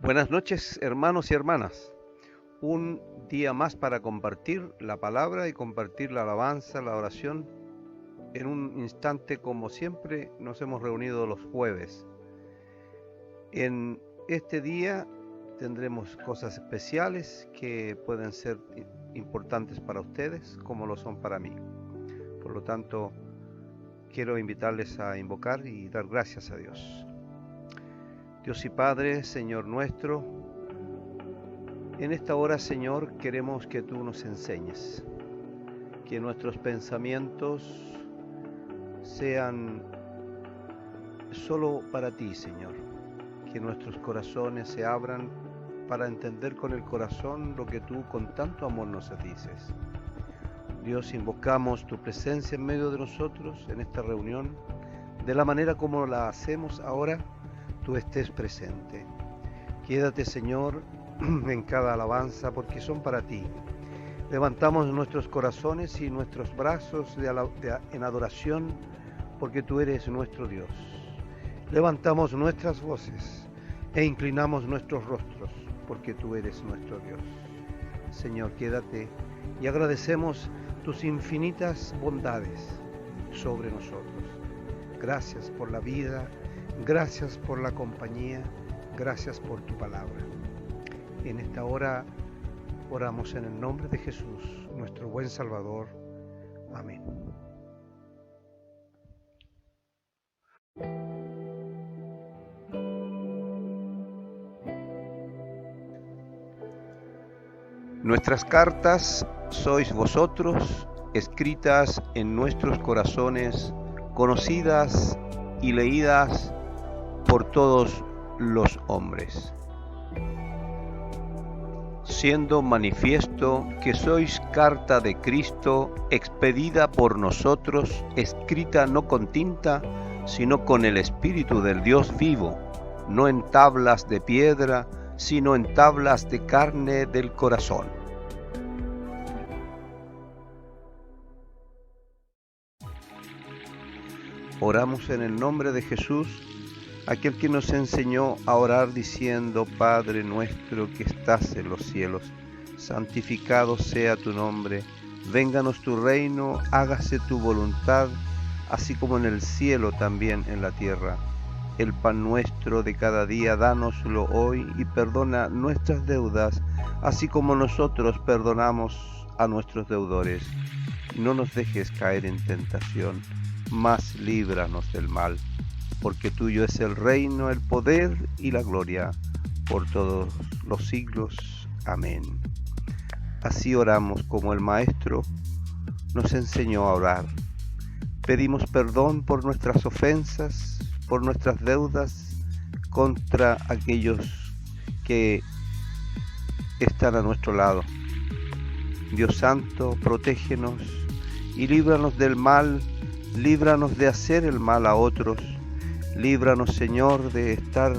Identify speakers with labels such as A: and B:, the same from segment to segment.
A: Buenas noches, hermanos y hermanas. Un día más para compartir la palabra y compartir la alabanza, la oración. En un instante, como siempre, nos hemos reunido los jueves. En este día tendremos cosas especiales que pueden ser importantes para ustedes, como lo son para mí. Por lo tanto, quiero invitarles a invocar y dar gracias a Dios. Dios y Padre, Señor nuestro, en esta hora, Señor, queremos que tú nos enseñes, que nuestros pensamientos sean solo para ti, Señor, que nuestros corazones se abran para entender con el corazón lo que tú con tanto amor nos dices. Dios, invocamos tu presencia en medio de nosotros en esta reunión, de la manera como la hacemos ahora. Tú estés presente. Quédate, Señor, en cada alabanza, porque son para ti. Levantamos nuestros corazones y nuestros brazos en adoración, porque tú eres nuestro Dios. Levantamos nuestras voces e inclinamos nuestros rostros, porque tú eres nuestro Dios. Señor, quédate y agradecemos tus infinitas bondades sobre nosotros. Gracias por la vida. Gracias por la compañía, gracias por tu palabra. En esta hora oramos en el nombre de Jesús, nuestro buen Salvador. Amén. Nuestras cartas sois vosotros, escritas en nuestros corazones, conocidas y leídas por todos los hombres, siendo manifiesto que sois carta de Cristo, expedida por nosotros, escrita no con tinta, sino con el Espíritu del Dios vivo, no en tablas de piedra, sino en tablas de carne del corazón. Oramos en el nombre de Jesús, aquel que nos enseñó a orar diciendo: Padre nuestro que estás en los cielos, santificado sea tu nombre, vénganos tu reino, hágase tu voluntad, así como en el cielo también en la tierra. El pan nuestro de cada día, dánoslo hoy, y perdona nuestras deudas, así como nosotros perdonamos a nuestros deudores. No nos dejes caer en tentación, mas líbranos del mal, porque tuyo es el reino, el poder y la gloria, por todos los siglos. Amén. Así oramos como el Maestro nos enseñó a orar. Pedimos perdón por nuestras ofensas, por nuestras deudas contra aquellos que están a nuestro lado. Dios Santo, protégenos y líbranos del mal. Líbranos de hacer el mal a otros. Líbranos, Señor, de estar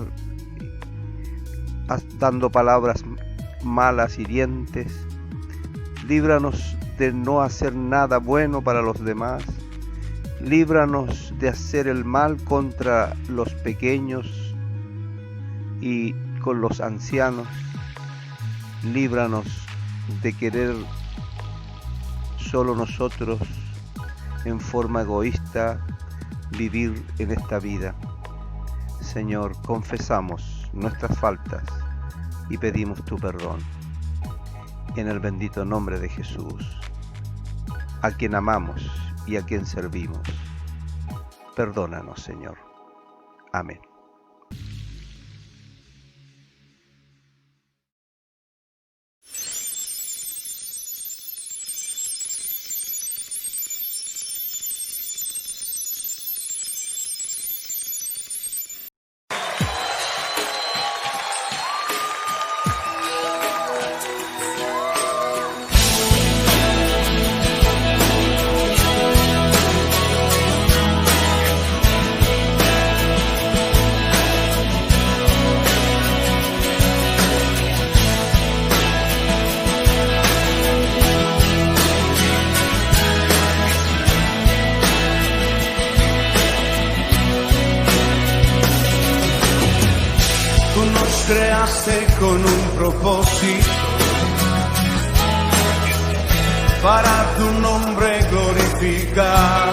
A: dando palabras malas, hirientes. Líbranos de no hacer nada bueno para los demás. Líbranos de hacer el mal contra los pequeños y con los ancianos. Líbranos de querer solo nosotros, en forma egoísta, vivir en esta vida. Señor, confesamos nuestras faltas y pedimos tu perdón. En el bendito nombre de Jesús, a quien amamos y a quien servimos. Perdónanos, Señor. Amén.
B: creaste con un propósito, para tu nombre glorificar.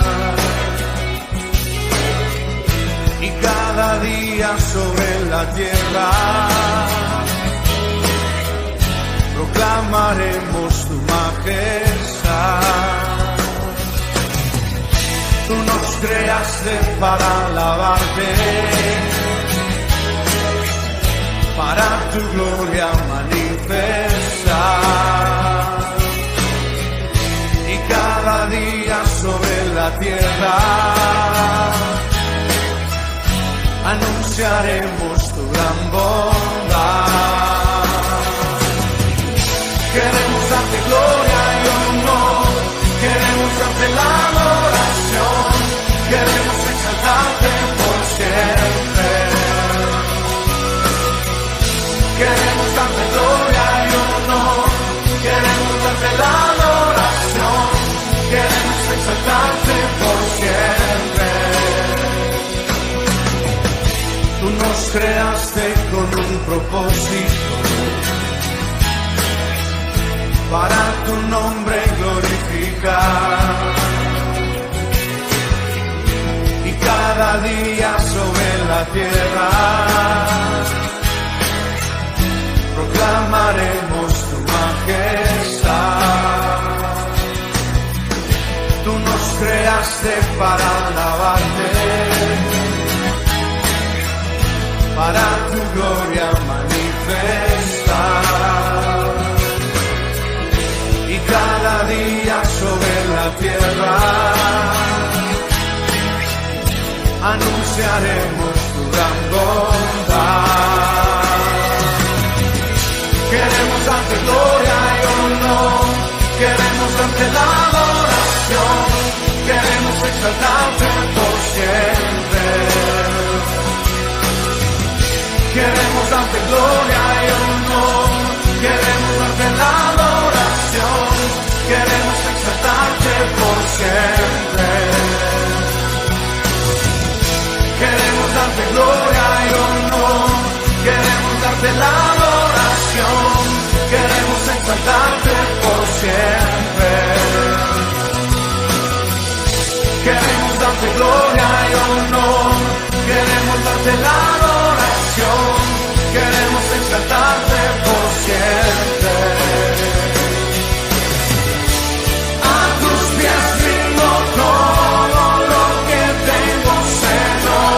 B: Y cada día sobre la tierra proclamaremos tu majestad. Tú nos creaste para alabarte, para tu gloria manifestar. Y cada día sobre la tierra anunciaremos tu gran bondad. Queremos darte gloria y honor, queremos darte la adoración, queremos exaltarte por siempre. Queremos darte gloria y honor, queremos darte la adoración, queremos exaltarte por siempre. Tú nos creaste con un propósito, para tu nombre glorificar. Y cada día sobre la tierra proclamaremos tu majestad. Tú nos creaste para alabarte, para tu gloria manifestar. Y cada día sobre la tierra anunciaremos tu gran bondad. Queremos darte gloria y honor, queremos darte la adoración, queremos exaltarte por siempre. Queremos darte gloria y honor, queremos darte la adoración, queremos exaltarte por siempre. Queremos darte gloria y honor, queremos darte la adoración, queremos exaltarte por siempre. Queremos darte gloria y honor, queremos darte la adoración, queremos exaltarte por siempre. A tus pies rindo todo lo que tengo, Señor.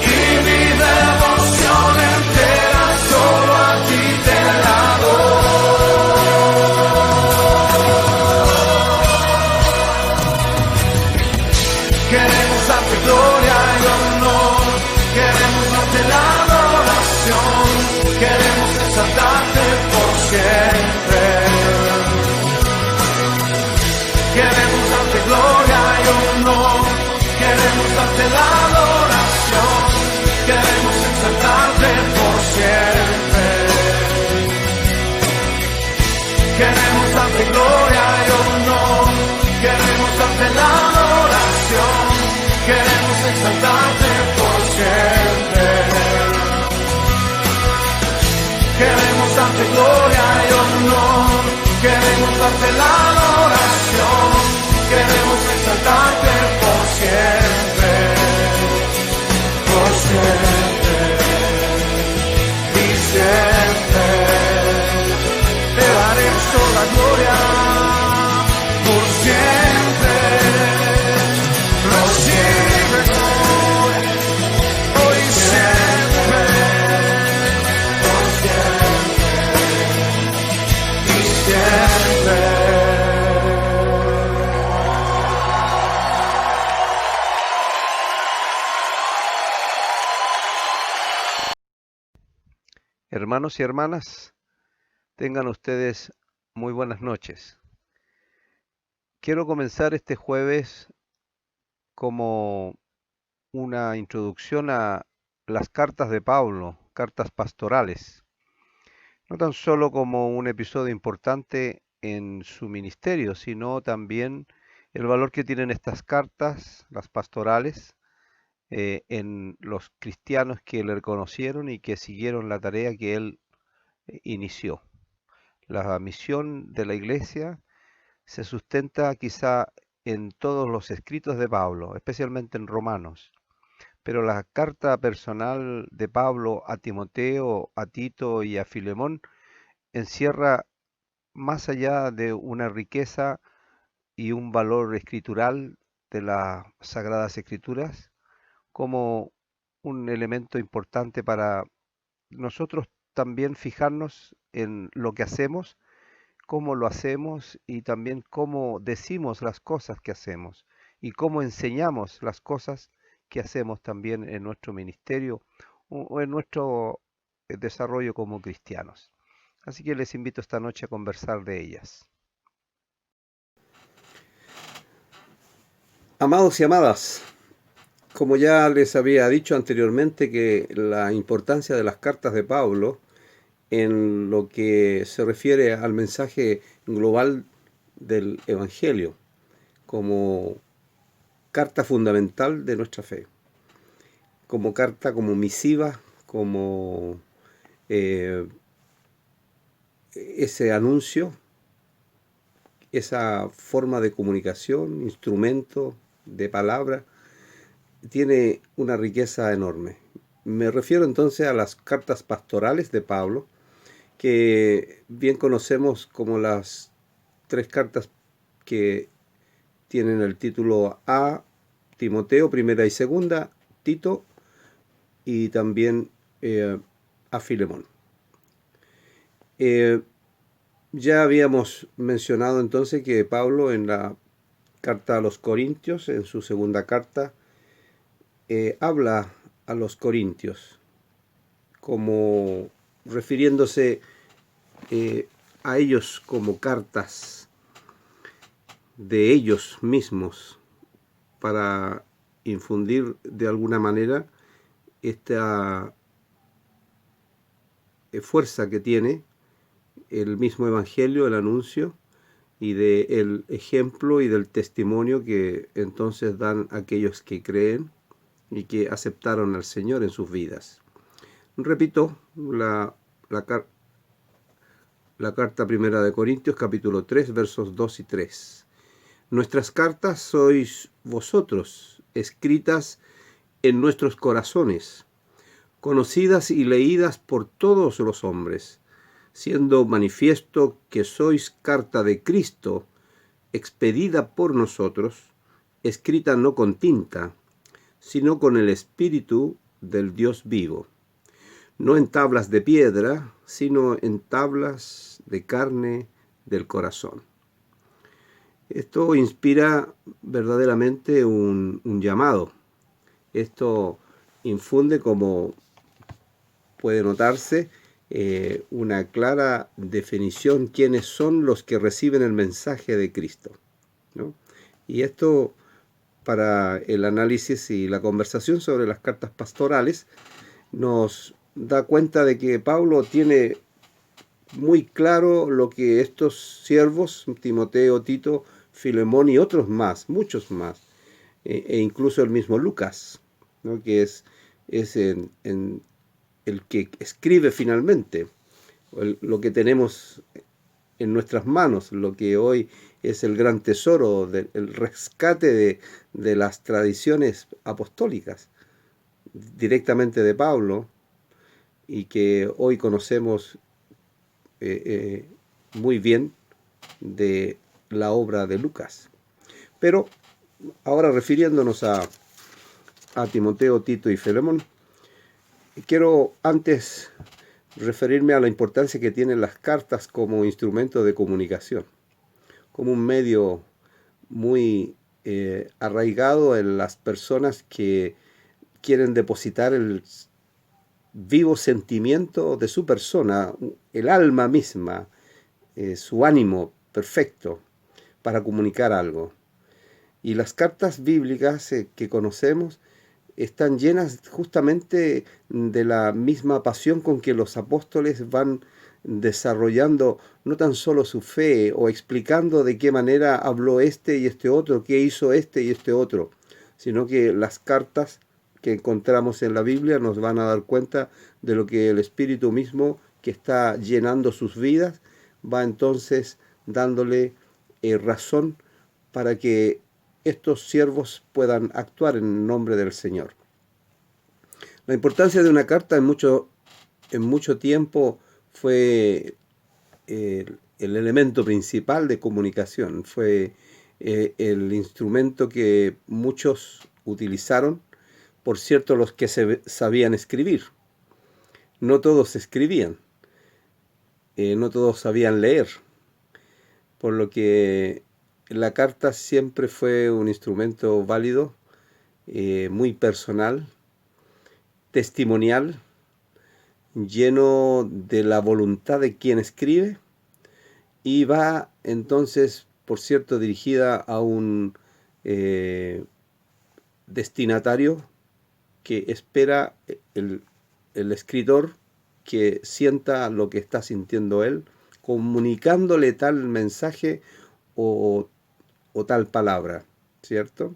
B: Y mi devoción entera solo a ti te la queremos darte gloria y honor, queremos darte la adoración, queremos exaltarte por siempre. Queremos darte gloria y honor, queremos darte la adoración, queremos exaltarte por siempre. Queremos darte gloria y honor, queremos darte la adoración, queremos exaltarte por siempre. Queremos darte gloria y honor, queremos darte la adoración, queremos exaltarte por siempre. Por siempre y siempre te daremos toda la gloria. Por siempre, prosigue hoy y siempre, por siempre y siempre.
A: Hermanos y hermanas, tengan ustedes muy buenas noches. Quiero comenzar este jueves como una introducción a las cartas de Pablo, cartas pastorales, no tan solo como un episodio importante en su ministerio, sino también El valor que tienen estas cartas, las pastorales, en los cristianos que le reconocieron y que siguieron la tarea que él inició. La misión de la iglesia se sustenta quizá en todos los escritos de Pablo, especialmente en Romanos, pero la carta personal de Pablo a Timoteo, a Tito y a Filemón encierra, más allá de una riqueza y un valor escritural de las Sagradas Escrituras, como un elemento importante para nosotros también fijarnos en lo que hacemos, cómo lo hacemos y también cómo decimos las cosas que hacemos y cómo enseñamos las cosas que hacemos también en nuestro ministerio o en nuestro desarrollo como cristianos. Así que les invito esta noche a conversar de ellas.
C: Amados y amadas, como ya les había dicho anteriormente que la importancia de las cartas de Pablo en lo que se refiere al mensaje global del Evangelio como carta fundamental de nuestra fe, como carta, como misiva, como ese anuncio, esa forma de comunicación, instrumento de palabra, tiene una riqueza enorme. Me refiero entonces a las cartas pastorales de Pablo, que bien conocemos como las 3 cartas que tienen el título a Timoteo, primera y segunda, Tito y también a Filemón. Ya habíamos mencionado entonces que Pablo en la carta a los Corintios, en su segunda carta, habla a los Corintios como refiriéndose a ellos como cartas de ellos mismos para infundir de alguna manera esta fuerza que tiene el mismo Evangelio, el anuncio, y del ejemplo y del testimonio que entonces dan aquellos que creen y que aceptaron al Señor en sus vidas. Repito, la carta primera de Corintios, capítulo 3, versos 2 y 3. Nuestras cartas sois vosotros, escritas en nuestros corazones, conocidas y leídas por todos los hombres, siendo manifiesto que sois carta de Cristo, expedida por nosotros, escrita no con tinta, sino con el Espíritu del Dios vivo, no en tablas de piedra, sino en tablas de carne del corazón. Esto inspira verdaderamente un llamado. Esto infunde, como puede notarse, una clara definición quiénes son los que reciben el mensaje de Cristo, ¿no? Y esto, para el análisis y la conversación sobre las cartas pastorales, nos da cuenta de que Pablo tiene muy claro lo que estos siervos, Timoteo, Tito, Filemón y otros más, muchos más, e incluso el mismo Lucas, ¿no? Que es el que escribe finalmente lo que tenemos en nuestras manos, lo que hoy es el gran tesoro, el rescate de las tradiciones apostólicas, directamente de Pablo, y que hoy conocemos muy bien de la obra de Lucas. Pero ahora, refiriéndonos a Timoteo, Tito y Filemón, quiero antes referirme a la importancia que tienen las cartas como instrumento de comunicación, como un medio muy arraigado en las personas que quieren depositar el vivo sentimiento de su persona, el alma misma, su ánimo perfecto para comunicar algo. Y las cartas bíblicas que conocemos están llenas justamente de la misma pasión con que los apóstoles van desarrollando no tan solo su fe o explicando de qué manera habló este y este otro, qué hizo este y este otro, sino que las cartas que encontramos en la Biblia nos van a dar cuenta de lo que el Espíritu mismo que está llenando sus vidas va entonces dándole razón para que estos siervos puedan actuar en nombre del Señor. La importancia de una carta en mucho tiempo fue el elemento principal de comunicación, fue el instrumento que muchos utilizaron, por cierto, los que sabían escribir. No todos escribían, no todos sabían leer, por lo que la carta siempre fue un instrumento válido, muy personal, testimonial, lleno de la voluntad de quien escribe, y va entonces, por cierto, dirigida a un destinatario que espera el escritor que sienta lo que está sintiendo él, comunicándole tal mensaje o tal palabra, ¿cierto?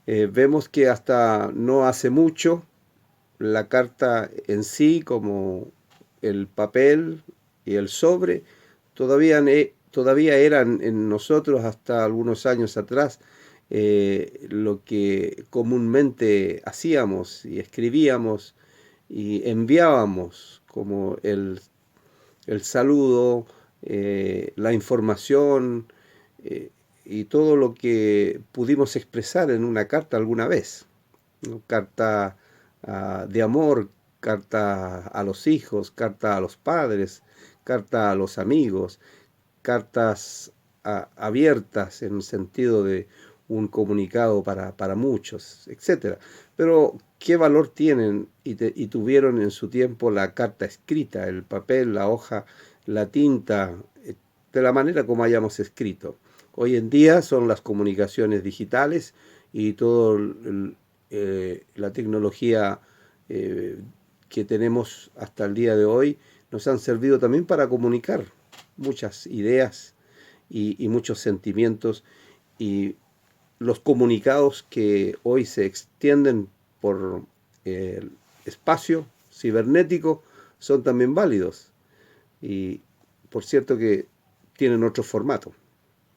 C: Vemos que hasta no hace mucho la carta en sí, como el papel y el sobre, todavía eran en nosotros hasta algunos años atrás lo que comúnmente hacíamos y escribíamos y enviábamos como el saludo, la información y todo lo que pudimos expresar en una carta alguna vez, ¿no? Carta de amor, carta a los hijos, carta a los padres, carta a los amigos, cartas abiertas en el sentido de un comunicado para muchos, etc. Pero, ¿qué valor tienen y tuvieron en su tiempo la carta escrita, el papel, la hoja, la tinta, de la manera como hayamos escrito? Hoy en día son las comunicaciones digitales y toda la tecnología que tenemos hasta el día de hoy nos han servido también para comunicar muchas ideas y muchos sentimientos, y los comunicados que hoy se extienden por el espacio cibernético son también válidos, y por cierto que tienen otro formato,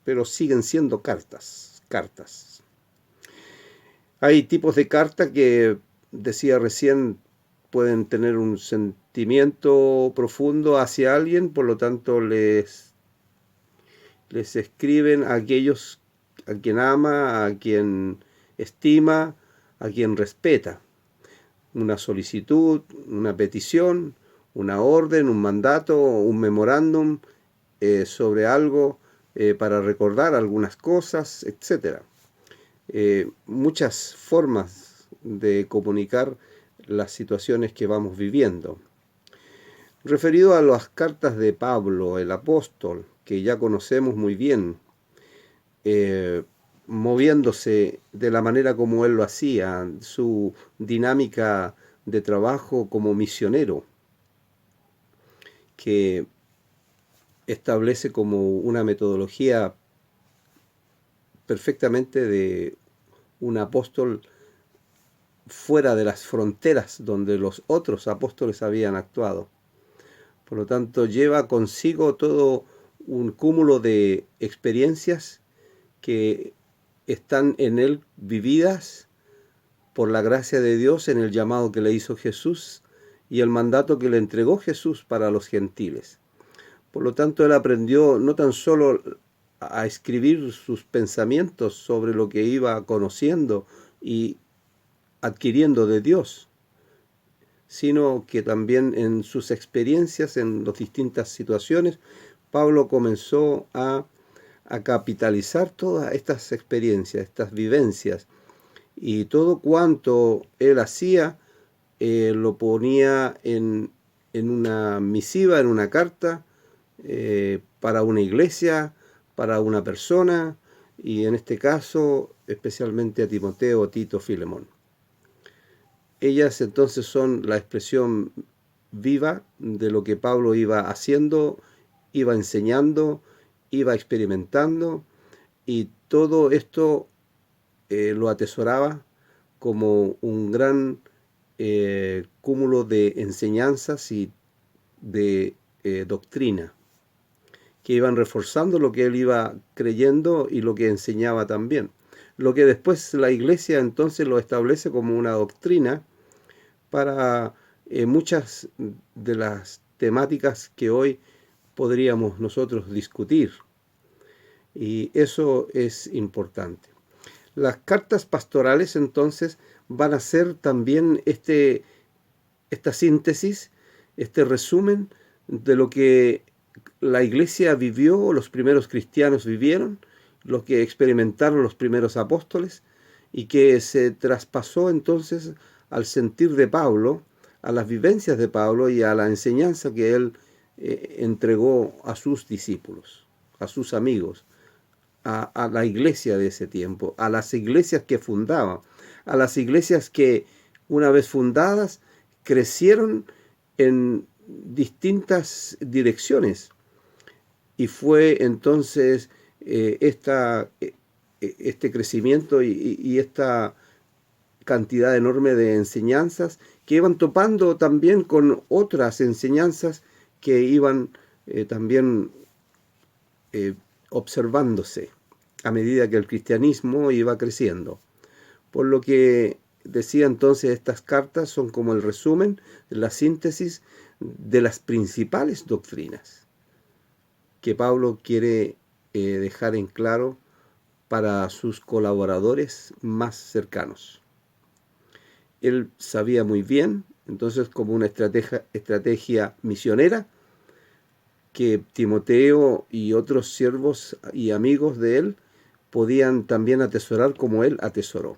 C: pero siguen siendo cartas. Hay tipos de carta que, decía recién, pueden tener un sentimiento profundo hacia alguien, por lo tanto les escriben a aquellos a quien ama, a quien estima, a quien respeta. Una solicitud, una petición, una orden, un mandato, un memorándum sobre algo para recordar algunas cosas, etc. Muchas formas de comunicar las situaciones que vamos viviendo. Referido a las cartas de Pablo, el apóstol, que ya conocemos muy bien, moviéndose de la manera como él lo hacía, su dinámica de trabajo como misionero, que establece como una metodología perfectamente de un apóstol fuera de las fronteras donde los otros apóstoles habían actuado. Por lo tanto, lleva consigo todo un cúmulo de experiencias que están en él vividas por la gracia de Dios en el llamado que le hizo Jesús y el mandato que le entregó Jesús para los gentiles. Por lo tanto, él aprendió no tan solo a escribir sus pensamientos sobre lo que iba conociendo y adquiriendo de Dios, sino que también en sus experiencias en las distintas situaciones, Pablo comenzó a capitalizar todas estas experiencias, estas vivencias, y todo cuanto él hacía lo ponía en una misiva, en una carta, para una iglesia, para una persona, y en este caso especialmente a Timoteo, Tito, Filemón. Ellas entonces son la expresión viva de lo que Pablo iba haciendo, iba enseñando, iba experimentando, y todo esto lo atesoraba como un gran cúmulo de enseñanzas y de doctrina, que iban reforzando lo que él iba creyendo y lo que enseñaba también. Lo que después la Iglesia entonces lo establece como una doctrina para muchas de las temáticas que hoy podríamos nosotros discutir. Y eso es importante. Las cartas pastorales entonces van a ser también esta síntesis, este resumen de lo que la Iglesia vivió, los primeros cristianos vivieron, lo que experimentaron los primeros apóstoles, y que se traspasó entonces al sentir de Pablo, a las vivencias de Pablo y a la enseñanza que él entregó a sus discípulos, a sus amigos, a la iglesia de ese tiempo, a las iglesias que fundaba, a las iglesias que una vez fundadas crecieron en distintas direcciones. Y fue entonces este crecimiento y esta cantidad enorme de enseñanzas que iban topando también con otras enseñanzas que iban también observándose a medida que el cristianismo iba creciendo. Por lo que decía entonces, estas cartas son como el resumen, la síntesis de las principales doctrinas que Pablo quiere dejar en claro para sus colaboradores más cercanos. Él sabía muy bien, entonces, como una estrategia misionera, que Timoteo y otros siervos y amigos de él podían también atesorar como él atesoró.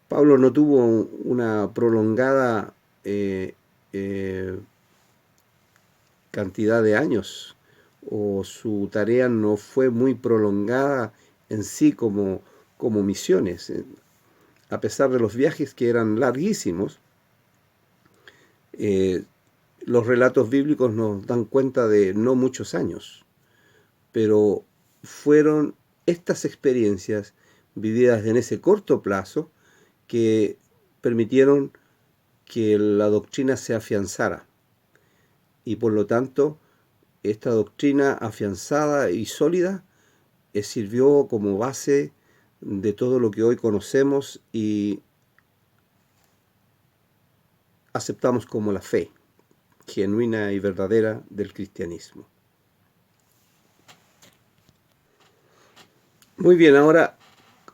C: Pablo no tuvo una prolongada cantidad de años, o su tarea no fue muy prolongada en sí como misiones. A pesar de los viajes que eran larguísimos, los relatos bíblicos nos dan cuenta de no muchos años, pero fueron estas experiencias vividas en ese corto plazo que permitieron que la doctrina se afianzara. Y por lo tanto, esta doctrina afianzada y sólida sirvió como base de todo lo que hoy conocemos y aceptamos como la fe genuina y verdadera del cristianismo. Muy bien, ahora,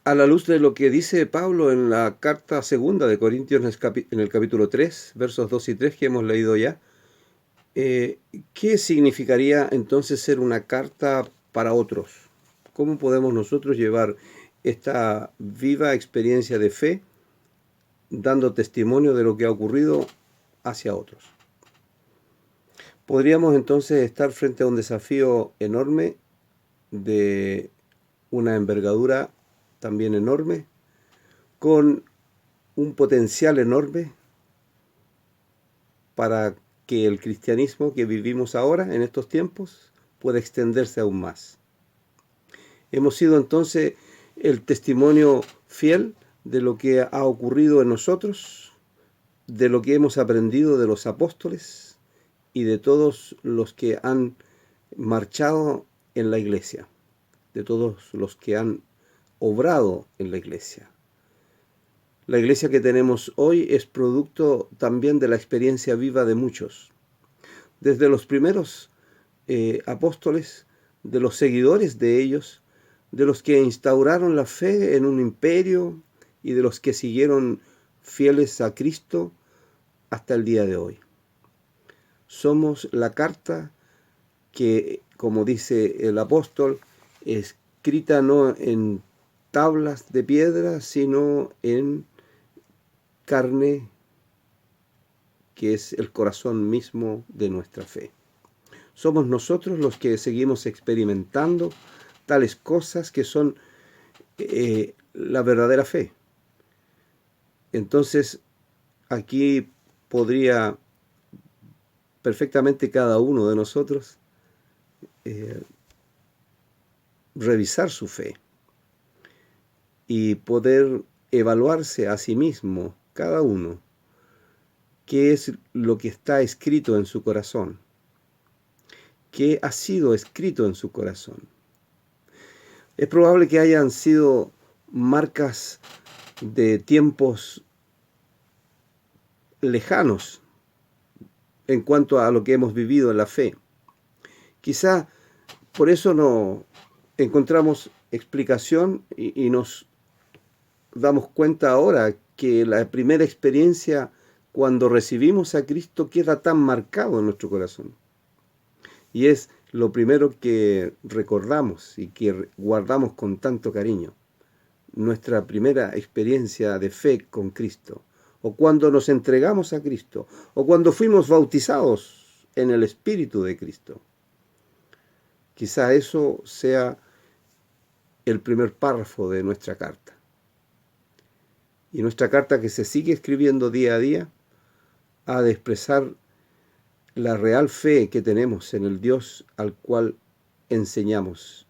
C: a la luz de lo que dice Pablo en la carta segunda de Corintios en el capítulo 3, versos 2 y 3 que hemos leído ya, ¿qué significaría entonces ser una carta para otros? ¿Cómo podemos nosotros llevar esta viva experiencia de fe dando testimonio de lo que ha ocurrido hacia otros? Podríamos entonces estar frente a un desafío enorme, de una envergadura también enorme, con un potencial enorme para que el cristianismo que vivimos ahora en estos tiempos pueda extenderse aún más. Hemos sido entonces el testimonio fiel de lo que ha ocurrido en nosotros, de lo que hemos aprendido de los apóstoles y de todos los que han marchado en la iglesia, de todos los que han obrado en la iglesia. La iglesia que tenemos hoy es producto también de la experiencia viva de muchos, desde los primeros apóstoles, de los seguidores de ellos, de los que instauraron la fe en un imperio y de los que siguieron fieles a Cristo hasta el día de hoy. Somos la carta que, como dice el apóstol, escrita no en tablas de piedra, sino en carne, que es el corazón mismo de nuestra fe. Somos nosotros los que seguimos experimentando tales cosas que son la verdadera fe. Entonces, aquí podría perfectamente cada uno de nosotros revisar su fe y poder evaluarse a sí mismo, cada uno, qué es lo que está escrito en su corazón, qué ha sido escrito en su corazón. Es probable que hayan sido marcas de tiempos lejanos en cuanto a lo que hemos vivido en la fe. Quizá por eso no encontramos explicación y nos damos cuenta ahora que la primera experiencia cuando recibimos a Cristo queda tan marcado en nuestro corazón. Y es lo primero que recordamos y que guardamos con tanto cariño. Nuestra primera experiencia de fe con Cristo, o cuando nos entregamos a Cristo, o cuando fuimos bautizados en el Espíritu de Cristo. Quizá eso sea el primer párrafo de nuestra carta. Y nuestra carta, que se sigue escribiendo día a día, ha de expresar la real fe que tenemos en el Dios al cual enseñamos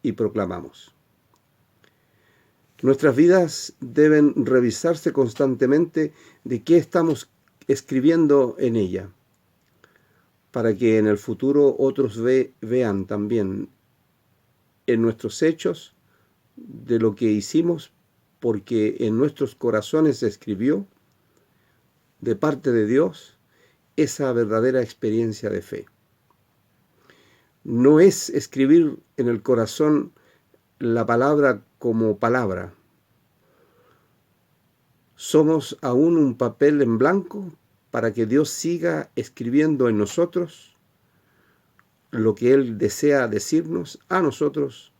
C: y proclamamos. Nuestras vidas deben revisarse constantemente de qué estamos escribiendo en ella, para que en el futuro otros vean también en nuestros hechos de lo que hicimos, porque en nuestros corazones se escribió de parte de Dios esa verdadera experiencia de fe. No es escribir en el corazón la palabra como palabra. Somos aún un papel en blanco para que Dios siga escribiendo en nosotros lo que Él desea decirnos a nosotros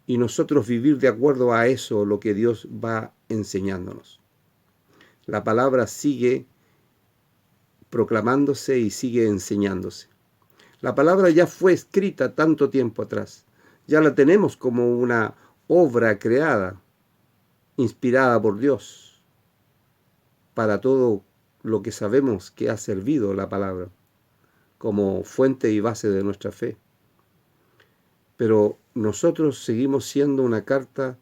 C: y nosotros vivir de acuerdo a eso, lo que Dios va enseñándonos. La palabra sigue proclamándose y sigue enseñándose. La palabra ya fue escrita tanto tiempo atrás. Ya la tenemos como una obra creada, inspirada por Dios, para todo lo que sabemos que ha servido la palabra, como fuente y base de nuestra fe. Pero nosotros seguimos siendo una carta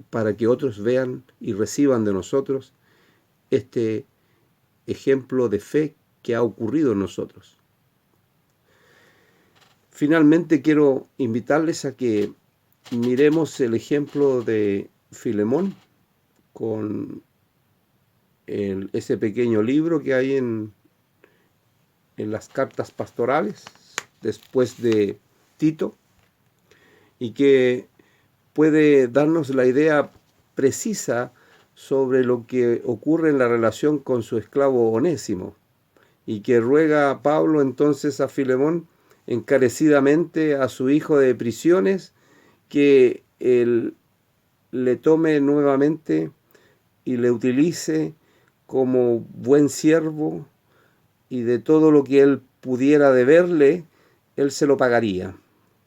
C: para que otros vean y reciban de nosotros este ejemplo de fe que ha ocurrido en nosotros. Finalmente quiero invitarles a que miremos el ejemplo de Filemón con ese pequeño libro que hay en las cartas pastorales después de Tito, y que puede darnos la idea precisa sobre lo que ocurre en la relación con su esclavo Onésimo, y que ruega a Pablo entonces a Filemón encarecidamente a su hijo de prisiones que él le tome nuevamente y le utilice como buen siervo, y de todo lo que él pudiera deberle, él se lo pagaría,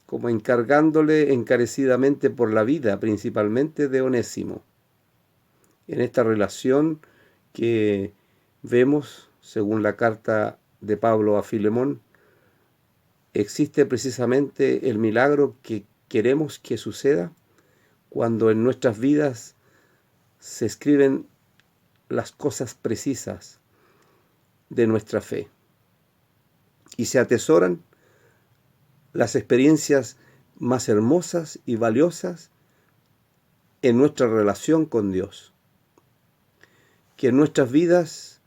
C: como encargándole encarecidamente por la vida, principalmente de Onésimo. En esta relación que vemos, según la carta de Pablo a Filemón, existe precisamente el milagro que queremos que suceda cuando en nuestras vidas se escriben las cosas precisas de nuestra fe y se atesoran las experiencias más hermosas y valiosas en nuestra relación con Dios. Que en nuestras vidas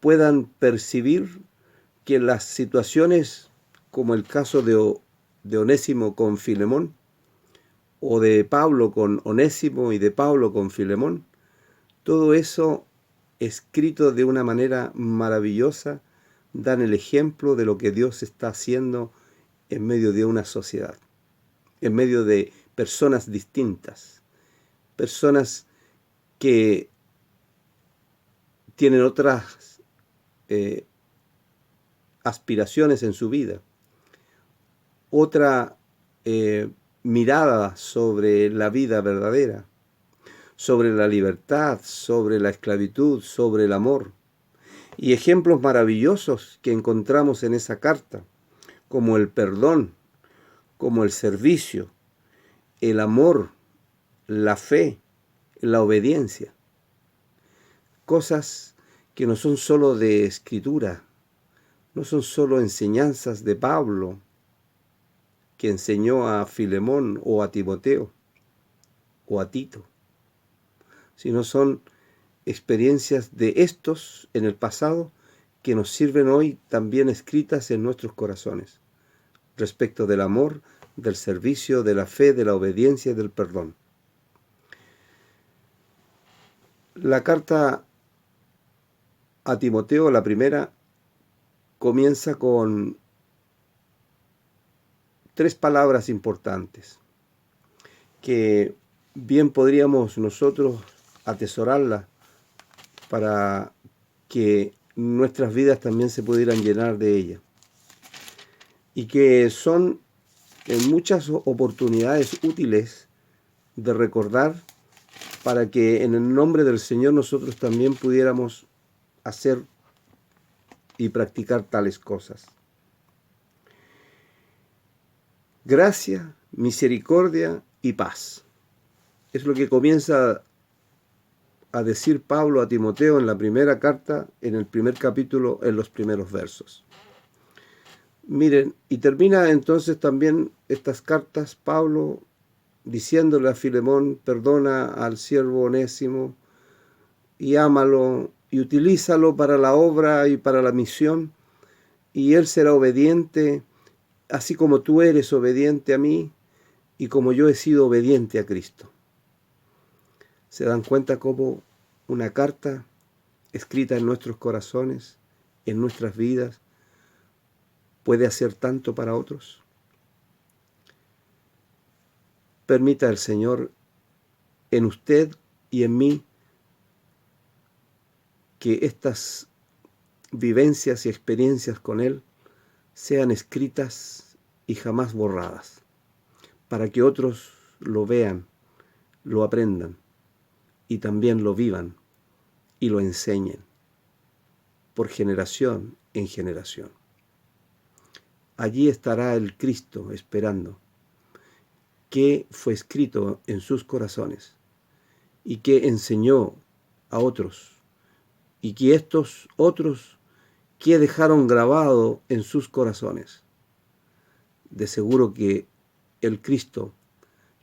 C: puedan percibir que las situaciones, como el caso de Onésimo con Filemón, o de Pablo con Onésimo y de Pablo con Filemón, todo eso escrito de una manera maravillosa, dan el ejemplo de lo que Dios está haciendo en medio de una sociedad, en medio de personas distintas, personas que tienen otras aspiraciones en su vida, otra mirada sobre la vida verdadera, sobre la libertad, sobre la esclavitud, sobre el amor. Y ejemplos maravillosos que encontramos en esa carta, como el perdón, como el servicio, el amor, la fe, la obediencia. Cosas que no son solo de escritura, no son solo enseñanzas de Pablo, que enseñó a Filemón o a Timoteo o a Tito, sino son experiencias de estos en el pasado que nos sirven hoy también escritas en nuestros corazones, respecto del amor, del servicio, de la fe, de la obediencia y del perdón. La carta a Timoteo, la primera, comienza con 3 palabras importantes que bien podríamos nosotros atesorarlas para que nuestras vidas también se pudieran llenar de ellas, y que son en muchas oportunidades útiles de recordar para que en el nombre del Señor nosotros también pudiéramos hacer y practicar tales cosas. Gracia, misericordia y paz. Es lo que comienza a decir Pablo a Timoteo en la primera carta, en el primer capítulo, en los primeros versos. Miren, y termina entonces también estas cartas Pablo diciéndole a Filemón: perdona al siervo Onésimo y ámalo y utilízalo para la obra y para la misión, y él será obediente, así como tú eres obediente a mí y como yo he sido obediente a Cristo. ¿Se dan cuenta cómo una carta escrita en nuestros corazones, en nuestras vidas, puede hacer tanto para otros? Permita el Señor en usted y en mí que estas vivencias y experiencias con Él sean escritas y jamás borradas, para que otros lo vean, lo aprendan y también lo vivan y lo enseñen por generación en generación. Allí estará el Cristo esperando, que fue escrito en sus corazones y que enseñó a otros, y que estos otros que dejaron grabado en sus corazones. De seguro que el Cristo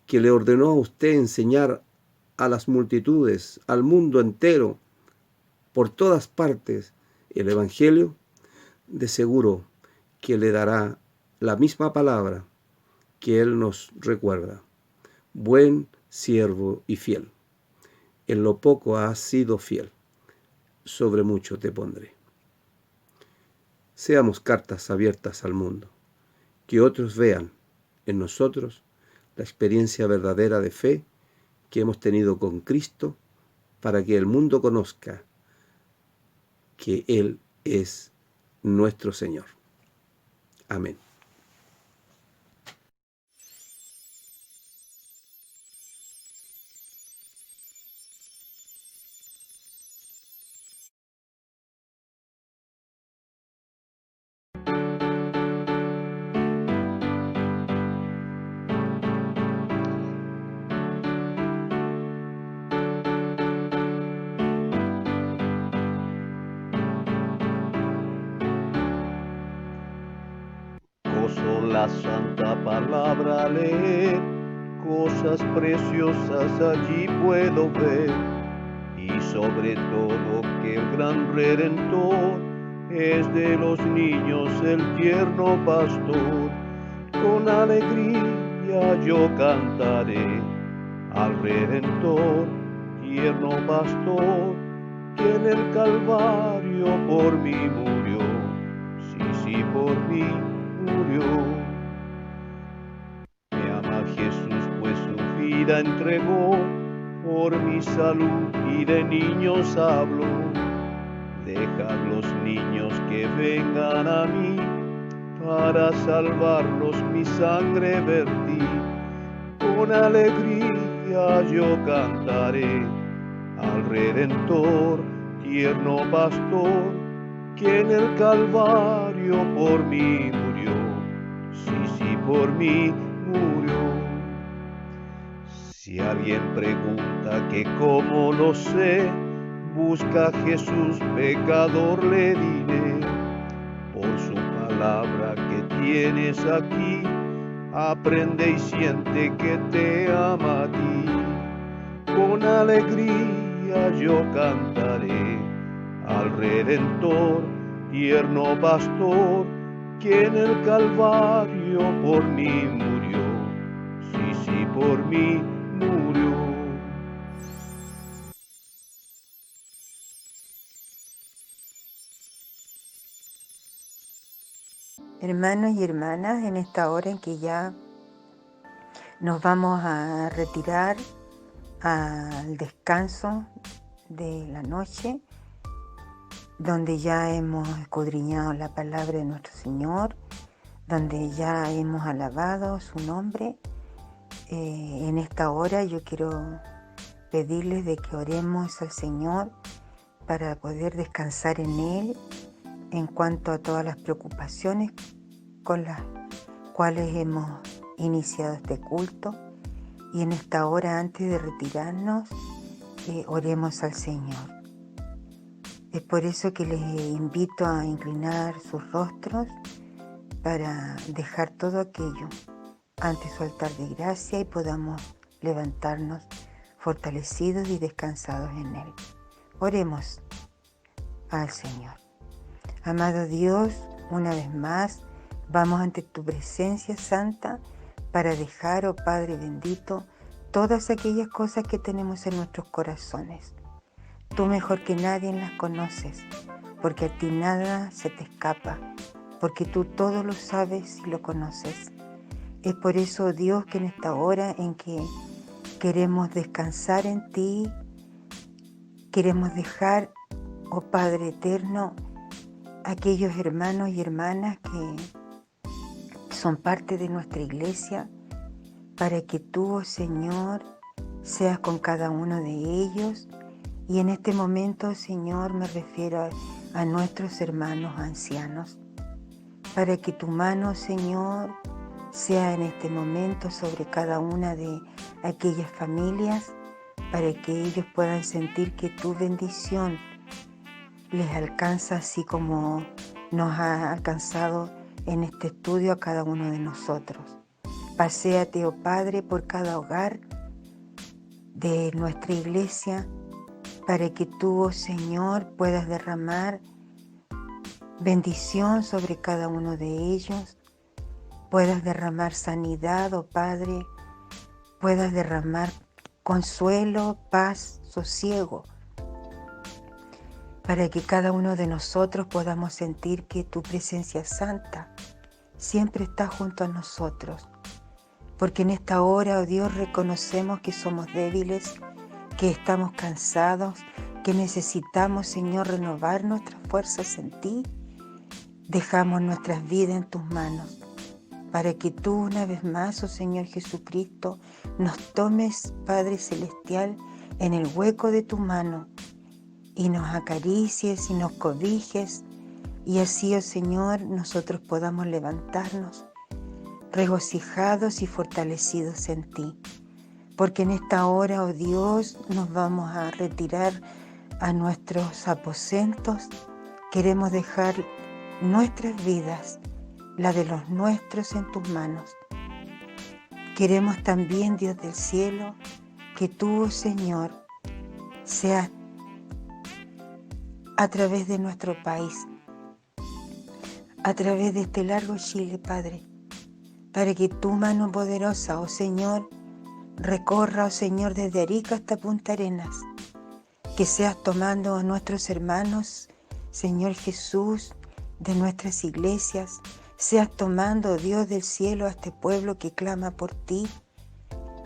C: que le ordenó a usted enseñar a las multitudes, al mundo entero, por todas partes, el Evangelio, de seguro que le dará la misma palabra que Él nos recuerda: buen siervo y fiel. En lo poco has sido fiel, sobre mucho te pondré. Seamos cartas abiertas al mundo, que otros vean en nosotros la experiencia verdadera de fe que hemos tenido con Cristo, para que el mundo conozca que Él es nuestro Señor. Amén.
A: La santa palabra leer, cosas preciosas allí puedo ver, y sobre todo que el gran Redentor es de los niños el tierno pastor. Con alegría yo cantaré al Redentor, tierno pastor, que en el Calvario por mí murió, sí, por mí murió. Me ama Jesús, pues su vida entregó por mi salud, y de niños hablo. Dejad los niños que vengan a mí, para salvarlos mi sangre vertí. Con alegría yo cantaré al Redentor, tierno pastor, que en el Calvario por mí murió. Sí, por mí murió. Si alguien pregunta que cómo lo sé, busca a Jesús pecador, le diré. Por su palabra que tienes aquí, aprende y siente que te ama a ti. Con alegría yo cantaré al Redentor, tierno pastor, que en el Calvario por mí murió. Sí, por mí murió.
D: Hermanos y hermanas, en esta hora en que ya nos vamos a retirar al descanso de la noche, donde ya hemos escudriñado la palabra de nuestro Señor, donde ya hemos alabado su nombre, en esta hora yo quiero pedirles de que oremos al Señor para poder descansar en Él en cuanto a todas las preocupaciones con las cuales hemos iniciado este culto. Y en esta hora, antes de retirarnos, oremos al Señor. Es por eso que les invito a inclinar sus rostros para dejar todo aquello ante su altar de gracia y podamos levantarnos fortalecidos y descansados en Él. Oremos al Señor. Amado Dios, una vez más, vamos ante tu presencia santa para dejar, oh Padre bendito, todas aquellas cosas que tenemos en nuestros corazones. Tú mejor que nadie las conoces, porque a ti nada se te escapa, porque tú todo lo sabes y lo conoces. Es por eso, Dios, que en esta hora en que queremos descansar en ti, queremos dejar, oh Padre eterno, aquellos hermanos y hermanas que son parte de nuestra iglesia, para que tú, oh Señor, seas con cada uno de ellos. Y en este momento, Señor, me refiero a nuestros hermanos ancianos, para que tu mano, Señor, sea en este momento sobre cada una de aquellas familias, para que ellos puedan sentir que tu bendición les alcanza así como nos ha alcanzado en este estudio a cada uno de nosotros. Paséate, oh Padre, por cada hogar de nuestra iglesia, para que tú, oh Señor, puedas derramar bendición sobre cada uno de ellos, puedas derramar sanidad, oh Padre, puedas derramar consuelo, paz, sosiego, para que cada uno de nosotros podamos sentir que tu presencia santa siempre está junto a nosotros. Porque en esta hora, oh Dios, reconocemos que somos débiles, que estamos cansados, que necesitamos, Señor, renovar nuestras fuerzas en ti. Dejamos nuestras vidas en tus manos, para que tú una vez más, oh Señor Jesucristo, nos tomes, Padre Celestial, en el hueco de tu mano, y nos acaricies y nos cobijes, y así, oh Señor, nosotros podamos levantarnos regocijados y fortalecidos en ti. Porque en esta hora, oh Dios, nos vamos a retirar a nuestros aposentos. Queremos dejar nuestras vidas, la de los nuestros, en tus manos. Queremos también, Dios del cielo, que tú, oh Señor, seas a través de nuestro país, a través de este largo Chile, Padre, para que tu mano poderosa, oh Señor, recorra, oh Señor, desde Arica hasta Punta Arenas, que seas tomando a nuestros hermanos, Señor Jesús, de nuestras iglesias, seas tomando, oh Dios del cielo, a este pueblo que clama por ti,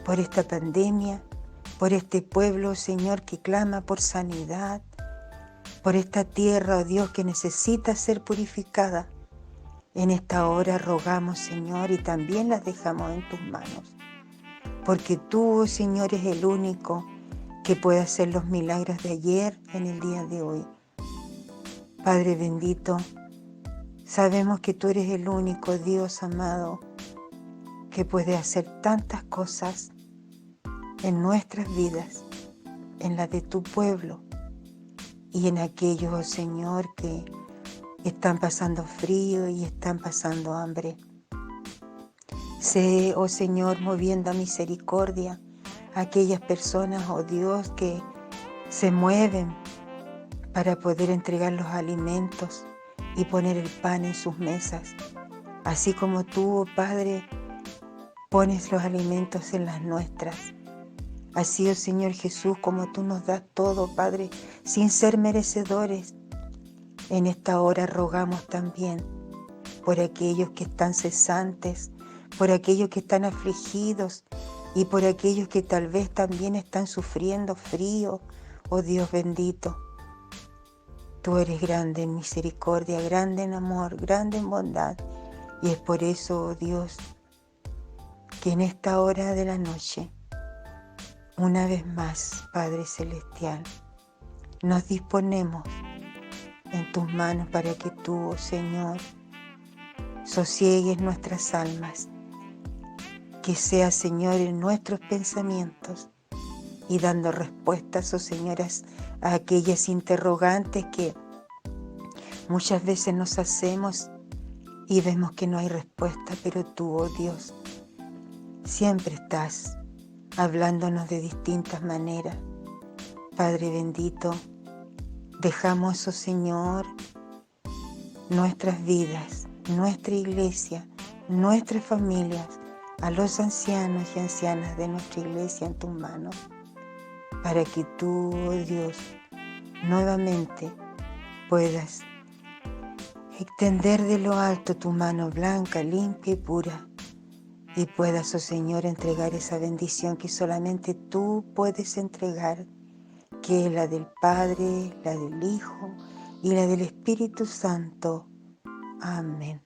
D: por esta pandemia, por este pueblo, Señor, que clama por sanidad, por esta tierra, oh Dios, que necesita ser purificada. En esta hora rogamos, Señor, y también las dejamos en tus manos, porque tú, oh Señor, eres el único que puede hacer los milagros de ayer en el día de hoy. Padre bendito, sabemos que tú eres el único Dios amado que puede hacer tantas cosas en nuestras vidas, en la de tu pueblo y en aquellos, oh Señor, que están pasando frío y están pasando hambre. Sé, oh Señor, moviendo a misericordia a aquellas personas, oh Dios, que se mueven para poder entregar los alimentos y poner el pan en sus mesas. Así como tú, oh Padre, pones los alimentos en las nuestras. Así, oh Señor Jesús, como tú nos das todo, Padre, sin ser merecedores. En esta hora rogamos también por aquellos que están cesantes, por aquellos que están afligidos y por aquellos que tal vez también están sufriendo frío, oh Dios bendito. Tú eres grande en misericordia, grande en amor, grande en bondad. Y es por eso, oh Dios, que en esta hora de la noche, una vez más, Padre Celestial, nos disponemos en tus manos para que tú, oh Señor, sosiegues nuestras almas, que sea, Señor, en nuestros pensamientos y dando respuestas, oh Señoras, a aquellas interrogantes que muchas veces nos hacemos y vemos que no hay respuesta, pero tú, oh Dios, siempre estás hablándonos de distintas maneras. Padre bendito, dejamos, oh Señor, nuestras vidas, nuestra iglesia, nuestras familias, a los ancianos y ancianas de nuestra iglesia en tus manos, para que tú, oh Dios, nuevamente puedas extender de lo alto tu mano blanca, limpia y pura, y puedas, oh Señor, entregar esa bendición que solamente tú puedes entregar, que es la del Padre, la del Hijo y la del Espíritu Santo. Amén.